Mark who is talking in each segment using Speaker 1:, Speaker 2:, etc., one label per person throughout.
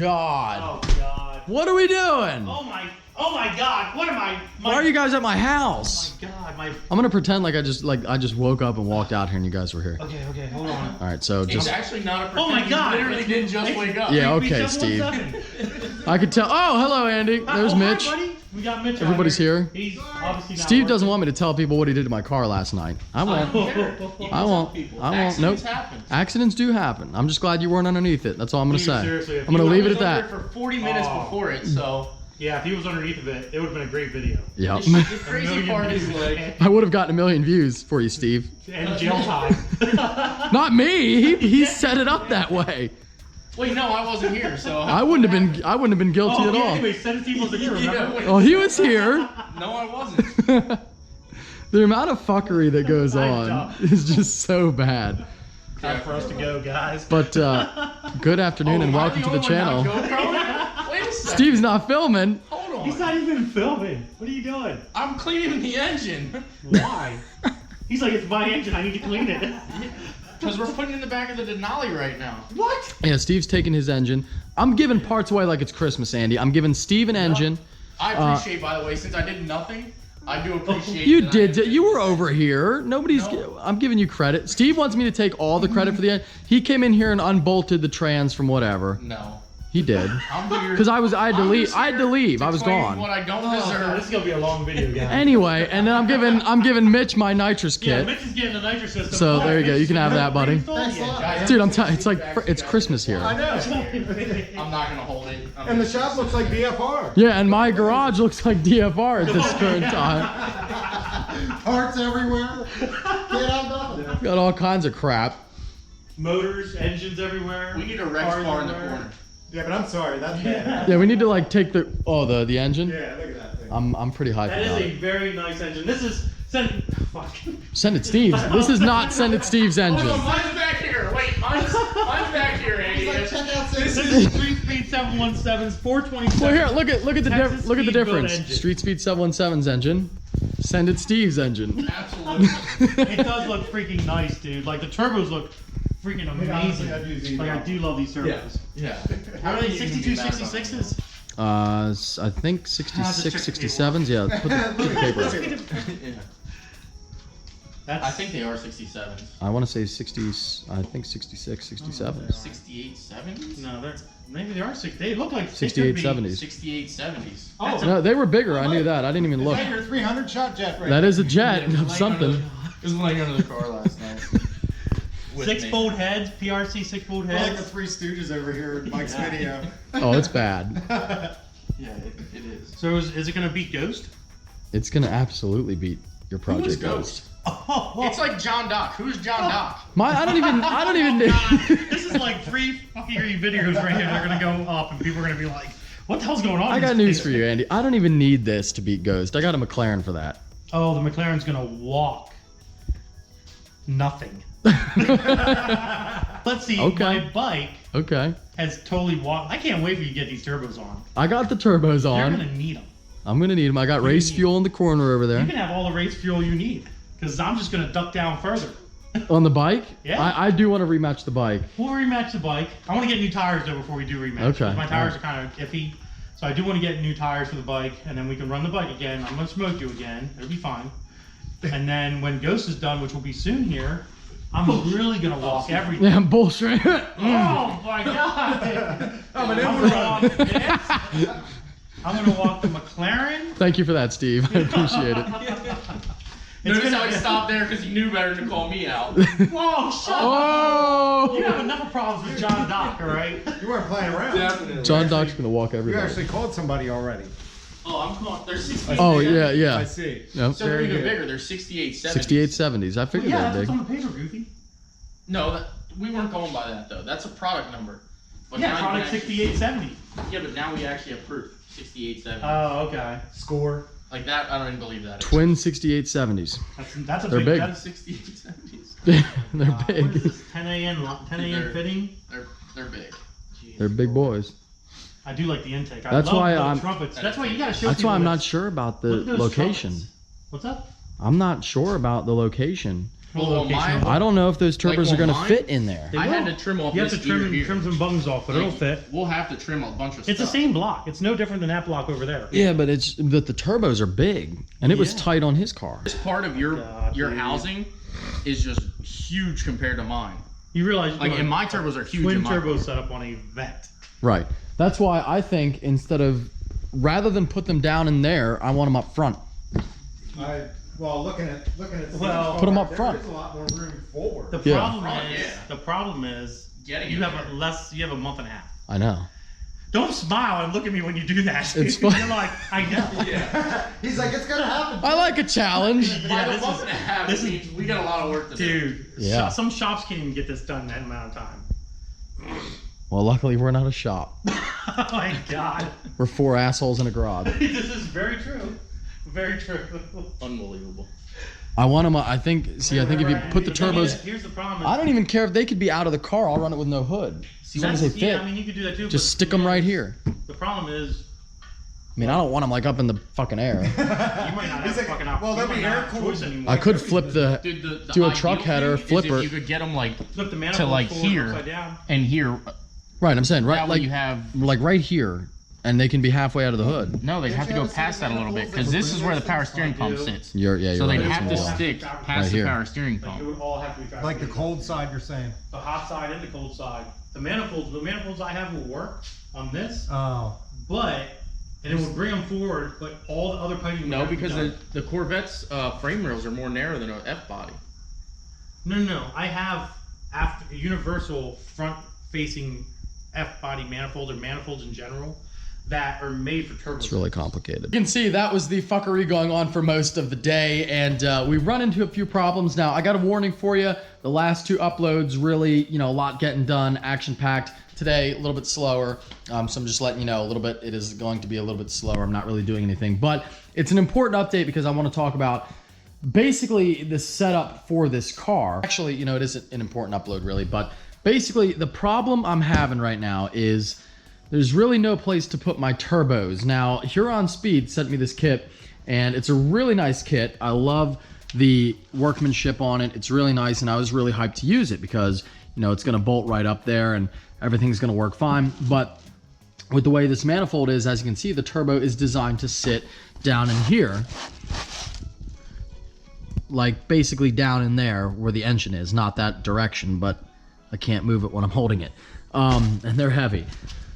Speaker 1: God.
Speaker 2: Oh God.
Speaker 1: What are we doing?
Speaker 2: Oh my God. What am I?
Speaker 1: Why are you guys at my house?
Speaker 2: Oh my God.
Speaker 1: I'm gonna pretend like I just woke up and walked out here and you guys were here.
Speaker 2: Okay, hold on.
Speaker 1: All right, so just.
Speaker 3: It's actually not a pretend.
Speaker 2: Oh my God.
Speaker 3: You literally didn't just wake up.
Speaker 1: Yeah, okay, Steve. I could tell. Oh, hello, Andy. There's Mitch.
Speaker 2: Hi, buddy. We got Mitch.
Speaker 1: Everybody's here.
Speaker 2: He's obviously not
Speaker 1: Steve doesn't want me to tell people what he did to my car last night. I won't. I won't. Nope.
Speaker 3: Accidents happen.
Speaker 1: Accidents do happen. I'm just glad you weren't underneath it. That's all I'm gonna say.
Speaker 2: Seriously,
Speaker 1: I'm gonna leave it at that.
Speaker 3: For 40 minutes before it, so.
Speaker 2: Yeah, if he was underneath of it, it would have been a great video.
Speaker 1: Yep.
Speaker 3: The crazy part is like.
Speaker 1: I would have gotten 1 million views for you, Steve.
Speaker 2: And jail time.
Speaker 1: Not me. He set it up that way.
Speaker 3: Wait, no, I wasn't here, so.
Speaker 1: I wouldn't have been guilty at all.
Speaker 2: Anyway, 17 wasn't here, remember?
Speaker 1: Oh, he was here.
Speaker 3: No, I wasn't.
Speaker 1: The amount of fuckery that goes on is just so bad.
Speaker 2: Time for us to go, guys.
Speaker 1: But good afternoon and welcome to the channel.
Speaker 3: Wait a second.
Speaker 1: Steve's not filming.
Speaker 3: Hold on.
Speaker 2: He's not even filming. What are you doing?
Speaker 3: I'm cleaning the engine.
Speaker 2: Why? He's like, it's my engine. I need to clean it.
Speaker 3: Because we're putting it in the back of the Denali right now.
Speaker 2: What?
Speaker 1: Yeah, Steve's taking his engine. I'm giving parts away like it's Christmas, Andy. I'm giving Steve an engine.
Speaker 3: I appreciate, by the way, since I did nothing, I do appreciate.
Speaker 1: You did. You were over here. Nobody's. No. I'm giving you credit. Steve wants me to take all the credit for the end. He came in here and unbolted the trans from whatever.
Speaker 3: No.
Speaker 1: He did.
Speaker 3: I'm here.
Speaker 1: Because I had to leave. I had to leave. I was gone.
Speaker 3: What I don't deserve.
Speaker 2: God, this is gonna be a long video, guys.
Speaker 1: Anyway, and then I'm giving Mitch my nitrous kit.
Speaker 2: Yeah, Mitch is getting the nitrous system.
Speaker 1: So there you go. You can have that, buddy.
Speaker 2: Thanks
Speaker 1: Dude, I'm telling you, it's like it's Christmas here.
Speaker 4: I know.
Speaker 3: I'm not gonna hold it.
Speaker 4: And the shop looks like BFR.
Speaker 1: Yeah, and my garage looks like DFR at this current time.
Speaker 4: Parts everywhere. Can't have nothing.
Speaker 1: Got all kinds of crap.
Speaker 2: Motors, engines everywhere.
Speaker 3: We need a Rex bar in the corner.
Speaker 4: Yeah, but I'm sorry. That's bad.
Speaker 1: Yeah, we need to like take the the engine.
Speaker 4: Yeah, look at that thing.
Speaker 1: I'm pretty hyped
Speaker 2: That
Speaker 1: about
Speaker 2: is a
Speaker 1: it.
Speaker 2: very nice engine. This is fuck.
Speaker 1: Send it Steve's. This is not Send It Steve's engine.
Speaker 3: Oh, mine's back here. Wait, mine's back here, Andy.
Speaker 4: Like, check out
Speaker 2: This is Street Speed 717's 427.
Speaker 1: Well, here, look at the
Speaker 2: Texas
Speaker 1: look at the
Speaker 2: speedboat
Speaker 1: difference.
Speaker 2: engine.
Speaker 1: Street Speed 717's engine. Send It Steve's engine.
Speaker 3: Absolutely.
Speaker 2: It does look freaking nice, dude. Like the turbos look freaking amazing.
Speaker 4: I'd use these
Speaker 2: Like I
Speaker 4: now.
Speaker 2: do love these turbos.
Speaker 3: Yeah.
Speaker 2: How are they? 62, 66s?
Speaker 1: I think 66, 67s. Yeah, put the paper up.
Speaker 2: That's,
Speaker 3: I think they are 67s.
Speaker 1: I want to say 60s. I think 66, 67s.
Speaker 3: 68 70s?
Speaker 2: no, maybe they are 60. They look like
Speaker 1: 68, 70s.
Speaker 3: 68 70s.
Speaker 2: Oh,
Speaker 1: No, they were bigger. I knew that. I didn't even
Speaker 4: Is
Speaker 1: look.
Speaker 4: that your 300 shot jet right
Speaker 1: That is a jet
Speaker 3: Yeah, it was
Speaker 1: of
Speaker 3: laying
Speaker 1: something.
Speaker 3: It was laying under the car last night. With me.
Speaker 2: 6-fold heads, PRC 6-fold
Speaker 4: there? Like the
Speaker 2: heads.
Speaker 4: Three Stooges over here in Mike's video.
Speaker 1: Oh, it's bad.
Speaker 3: Yeah, it is.
Speaker 2: So is it gonna beat Ghost?
Speaker 1: It's gonna absolutely beat your
Speaker 3: Who's
Speaker 1: project.
Speaker 3: Ghost?
Speaker 2: Oh,
Speaker 3: It's like John Doc. Who's John Doc?
Speaker 1: I don't even.
Speaker 2: this is like 3 fucking videos right here. They're gonna go up, and people are gonna be like, "What the hell's going on?"
Speaker 1: I got news for you, Andy. I don't even need this to beat Ghost. I got a McLaren for that.
Speaker 2: Oh, the McLaren's gonna walk. Nothing. Let's see.
Speaker 1: Okay.
Speaker 2: My bike
Speaker 1: Okay.
Speaker 2: has totally walked. I can't wait for you to get these turbos on.
Speaker 1: I got the turbos
Speaker 2: You're
Speaker 1: on.
Speaker 2: gonna need them.
Speaker 1: I'm gonna need them. I got race fuel in the corner over
Speaker 2: You
Speaker 1: there.
Speaker 2: can have all the race fuel you need, because I'm just gonna duck down further.
Speaker 1: On the bike?
Speaker 2: Yeah.
Speaker 1: I do want to rematch the bike.
Speaker 2: We'll rematch the bike. I want to get new tires though before we do rematch.
Speaker 1: Okay,
Speaker 2: 'cause my tires
Speaker 1: alright.
Speaker 2: are kind of iffy, so I do want to get new tires for the bike, and then we can run the bike again. I'm gonna smoke you again. It'll be fine. And then when Ghost is done, which will be soon here, I'm really gonna walk everything.
Speaker 1: Yeah, bullshit.
Speaker 2: Oh my god!
Speaker 4: I'm an
Speaker 2: I'm gonna walk this. I'm gonna walk the McLaren.
Speaker 1: Thank you for that, Steve. I appreciate it.
Speaker 3: Notice how he stopped there because he knew better than to call me out.
Speaker 2: Whoa! Shut up!
Speaker 1: Oh!
Speaker 2: You have enough problems with John Doc, all right?
Speaker 4: You weren't playing around.
Speaker 3: Definitely.
Speaker 1: John Doc's gonna walk
Speaker 4: You
Speaker 1: everybody.
Speaker 4: actually called somebody already.
Speaker 3: Oh, I'm calling. They're 68.
Speaker 1: Oh yeah, yeah.
Speaker 4: I see.
Speaker 1: Yep.
Speaker 3: So they're
Speaker 4: Very
Speaker 3: even
Speaker 4: good.
Speaker 3: bigger. They're 68 70s.
Speaker 1: 68 70s. I figured
Speaker 2: Yeah,
Speaker 1: that
Speaker 2: that's
Speaker 1: big.
Speaker 2: what's on the paper, Goofy.
Speaker 3: No, we weren't going by that though. That's a product number. But now
Speaker 2: Yeah,
Speaker 3: you
Speaker 2: product
Speaker 3: can actually-
Speaker 2: 6870.
Speaker 3: Yeah, but now we actually have proof. 68 70.
Speaker 2: Oh, okay.
Speaker 4: Score.
Speaker 3: Like that, I don't even believe that.
Speaker 1: Twin 68 70s.
Speaker 2: That's a
Speaker 1: They're big.
Speaker 2: That's,
Speaker 3: 68 70s.
Speaker 1: They're
Speaker 2: what is
Speaker 1: big.
Speaker 2: this? 10 a.m. 10 a.m.
Speaker 3: They're-
Speaker 2: fitting.
Speaker 3: They're big.
Speaker 1: They're big boys.
Speaker 2: I do like the intake. I
Speaker 1: That's
Speaker 2: love
Speaker 1: why
Speaker 2: the
Speaker 1: I'm-
Speaker 2: trumpets. That's why you gotta show.
Speaker 1: That's
Speaker 2: people
Speaker 1: why I'm not
Speaker 2: this.
Speaker 1: sure about the
Speaker 2: Look at those
Speaker 1: location.
Speaker 2: trumpets. What's up?
Speaker 1: I'm not sure about the location.
Speaker 3: Well,
Speaker 2: location.
Speaker 3: mine-
Speaker 1: I don't know if those turbos
Speaker 3: Like,
Speaker 1: are gonna
Speaker 3: well,
Speaker 1: fit in there.
Speaker 2: They
Speaker 3: I had
Speaker 2: will.
Speaker 3: to trim off
Speaker 2: You have
Speaker 3: this
Speaker 2: to trim,
Speaker 3: ear here.
Speaker 2: trim some buttons off, but it'll fit.
Speaker 3: We'll have to trim a bunch of stuff.
Speaker 2: It's the same block. It's no different than that block over there.
Speaker 1: Yeah, but it's that the turbos are big, and it was
Speaker 2: Yeah.
Speaker 1: tight on his car.
Speaker 3: This part of your
Speaker 2: God, dude.
Speaker 3: housing is just huge compared to mine.
Speaker 2: You realize,
Speaker 3: Like, and my turbos are huge
Speaker 2: twin
Speaker 3: in my
Speaker 2: turbo
Speaker 3: car.
Speaker 2: setup on a vet.
Speaker 1: Right. That's why I think rather than put them down in there, I want them up front.
Speaker 4: Well, looking at
Speaker 2: Well,
Speaker 1: Put 'em up front.
Speaker 4: There's a lot more room forward.
Speaker 2: The
Speaker 1: Yeah.
Speaker 2: problem
Speaker 3: Front,
Speaker 2: is,
Speaker 3: yeah.
Speaker 2: the problem is,
Speaker 3: Getting
Speaker 2: you
Speaker 3: it
Speaker 2: have
Speaker 3: there.
Speaker 2: you have a month and a half.
Speaker 1: I know.
Speaker 2: Don't smile and look at me when you do that.
Speaker 1: It's fun.
Speaker 2: You're like, I know.
Speaker 3: Yeah.
Speaker 4: He's like, it's gonna happen.
Speaker 1: I like a challenge.
Speaker 3: By
Speaker 2: this
Speaker 3: the month
Speaker 2: is-
Speaker 3: and a half,
Speaker 2: this
Speaker 3: it
Speaker 2: is-
Speaker 3: means we got a lot of work to do.
Speaker 2: Dude,
Speaker 1: Yeah.
Speaker 2: some shops can't even get this done in that amount of time.
Speaker 1: Well, luckily we're not a shop.
Speaker 2: Oh my god.
Speaker 1: We're 4 assholes in a garage.
Speaker 2: This is very true. Very true.
Speaker 3: Unbelievable.
Speaker 1: I want them. I think if you put the turbos,
Speaker 2: Here's the problem.
Speaker 1: I don't even care if they could be out of the car. I'll run it with no hood. As long as they fit.
Speaker 2: Yeah, I mean, you could do that too.
Speaker 1: Just
Speaker 2: but
Speaker 1: stick them right here.
Speaker 2: The problem is,
Speaker 1: I mean, I don't want them like up in the fucking air.
Speaker 2: you might not have
Speaker 4: He's like,
Speaker 2: fucking
Speaker 4: well,
Speaker 2: you
Speaker 4: they'll
Speaker 2: might
Speaker 4: be
Speaker 2: not
Speaker 4: air
Speaker 2: have
Speaker 4: cooled.
Speaker 2: choice anymore.
Speaker 1: I could flip the
Speaker 3: Dude, the
Speaker 1: do a
Speaker 3: ideal
Speaker 1: truck header,
Speaker 3: thing is
Speaker 1: flip
Speaker 3: if
Speaker 1: it.
Speaker 3: you could get them like
Speaker 2: flip the
Speaker 3: to
Speaker 2: manifold
Speaker 3: like
Speaker 2: forward,
Speaker 3: here
Speaker 2: upside down.
Speaker 3: and here.
Speaker 1: right. I'm saying right,
Speaker 3: That way
Speaker 1: like
Speaker 3: you have.
Speaker 1: right here, and they can be halfway out of the hood.
Speaker 3: No, they'd have to go past that a little bit because this is where the power steering pump sits.
Speaker 1: You're
Speaker 3: So
Speaker 1: right.
Speaker 3: they'd
Speaker 1: it's
Speaker 3: have
Speaker 1: in
Speaker 3: to
Speaker 1: the wall.
Speaker 3: stick
Speaker 1: Right
Speaker 3: past the
Speaker 1: here.
Speaker 3: power steering
Speaker 2: Like, it
Speaker 3: pump.
Speaker 2: would all have to be
Speaker 4: Like the
Speaker 2: fabricated.
Speaker 4: cold side, you're saying.
Speaker 2: The hot side and the cold side. The manifolds I have will work on this,
Speaker 4: Oh.
Speaker 2: but and it would bring them forward. But all the other piping. would
Speaker 3: No,
Speaker 2: have to be
Speaker 3: because
Speaker 2: done.
Speaker 3: the Corvette's frame rails are more narrow than an F body.
Speaker 2: No. I have a universal front-facing F-body manifold or manifolds in general that are made for turbo.
Speaker 1: It's really complicated. You can see that was the fuckery going on for most of the day, and we run into a few problems. Now, I got a warning for you. The last 2 uploads, really, a lot getting done, action-packed. Today, a little bit slower, so I'm just letting you know a little bit. It is going to be a little bit slower. I'm not really doing anything, but it's an important update because I want to talk about basically the setup for this car. Actually, it isn't an important upload really, but basically the problem I'm having right now is there's really no place to put my turbos. Now, Huron Speed sent me this kit, and it's a really nice kit. I love the workmanship on it. It's really nice, and I was really hyped to use it because, it's going to bolt right up there, and everything's going to work fine. But with the way this manifold is, as you can see, the turbo is designed to sit down in here, like basically down in there where the engine is, not that direction, but I can't move it when I'm holding it. And they're heavy.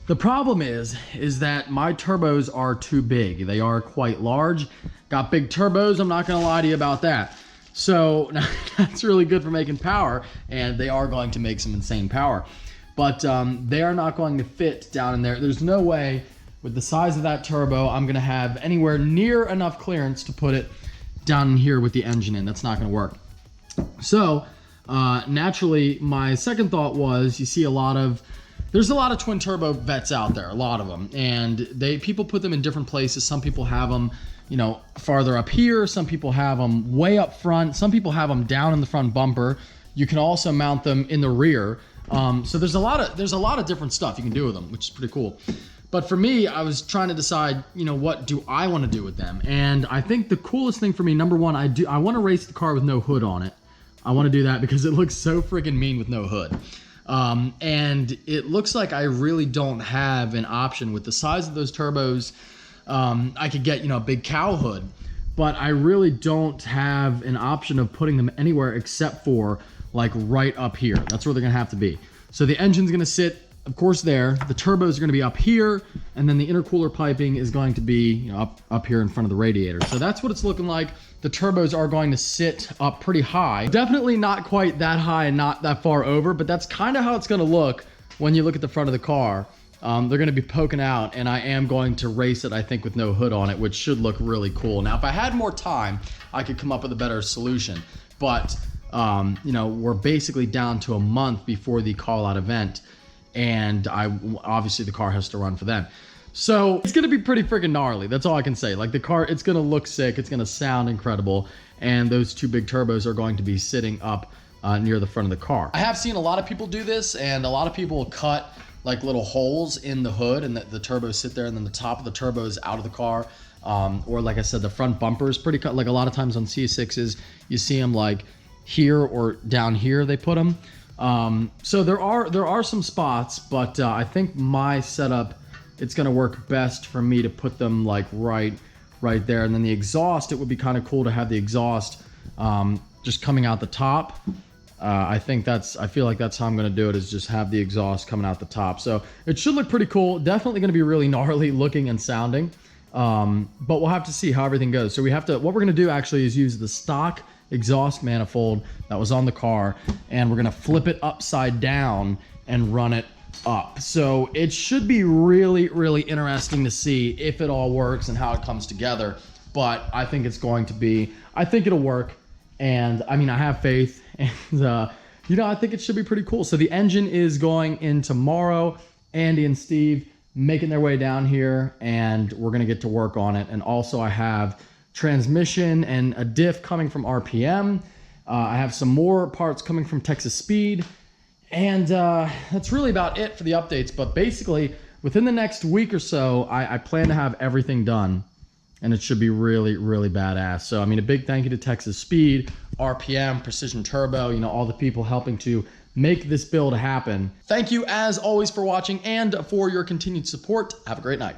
Speaker 1: The problem is that my turbos are too big. They are quite large. Got big turbos, I'm not gonna lie to you about that. So that's really good for making power, and they are going to make some insane power. But they are not going to fit down in there. There's no way with the size of that turbo I'm gonna have anywhere near enough clearance to put it down in here with the engine in. That's not gonna work. So naturally, my second thought was, you see there's a lot of twin turbo vets out there, a lot of them, and people put them in different places. Some people have them, farther up here. Some people have them way up front. Some people have them down in the front bumper. You can also mount them in the rear. So there's a lot of different stuff you can do with them, which is pretty cool. But for me, I was trying to decide, what do I want to do with them? And I think the coolest thing for me, number one, I want to race the car with no hood on it. I want to do that because it looks so freaking mean with no hood. And it looks like I really don't have an option with the size of those turbos. I could get, a big cow hood, but I really don't have an option of putting them anywhere except for like right up here. That's where they're gonna have to be. So the engine's gonna sit, of course, there. The turbos are gonna be up here, and then the intercooler piping is going to be up here in front of the radiator. So that's what it's looking like. The turbos are going to sit up pretty high. Definitely not quite that high and not that far over, but that's kind of how it's gonna look when you look at the front of the car. They're gonna be poking out, and I am going to race it, I think, with no hood on it, which should look really cool. Now, if I had more time, I could come up with a better solution, but we're basically down to a month before the call-out event, and obviously the car has to run for them. So it's gonna be pretty freaking gnarly. That's all I can say. Like the car, it's gonna look sick. It's gonna sound incredible, and those 2 big turbos are going to be sitting up near the front of the car. I have seen a lot of people do this, and a lot of people cut like little holes in the hood, and the turbos sit there, and then the top of the turbo is out of the car. Or like I said, the front bumper is pretty cut. Like a lot of times on C6s, you see them like here or down here they put them. So there are some spots, but I think my setup, it's gonna work best for me to put them like right there. And then the exhaust, it would be kind of cool to have the exhaust just coming out the top. I feel like that's how I'm gonna do it, is just have the exhaust coming out the top. So it should look pretty cool. Definitely gonna be really gnarly looking and sounding. But we'll have to see how everything goes. So what we're gonna do actually is use the stock exhaust manifold that was on the car, and we're gonna flip it upside down and run it up. So it should be really, really interesting to see if it all works and how it comes together. But I think I think it'll work. And I mean, I have faith, and you know, I think it should be pretty cool. So the engine is going in tomorrow. Andy and Steve making their way down here, and we're gonna get to work on it. And also I have transmission and a diff coming from RPM. I have some more parts coming from Texas Speed, and that's really about it for the updates. But basically, within the next week or so, I plan to have everything done, and it should be really, really badass. So, I mean, a big thank you to Texas Speed, RPM, Precision Turbo, you know, all the people helping to make this build happen. Thank you, as always, for watching and for your continued support. Have a great night.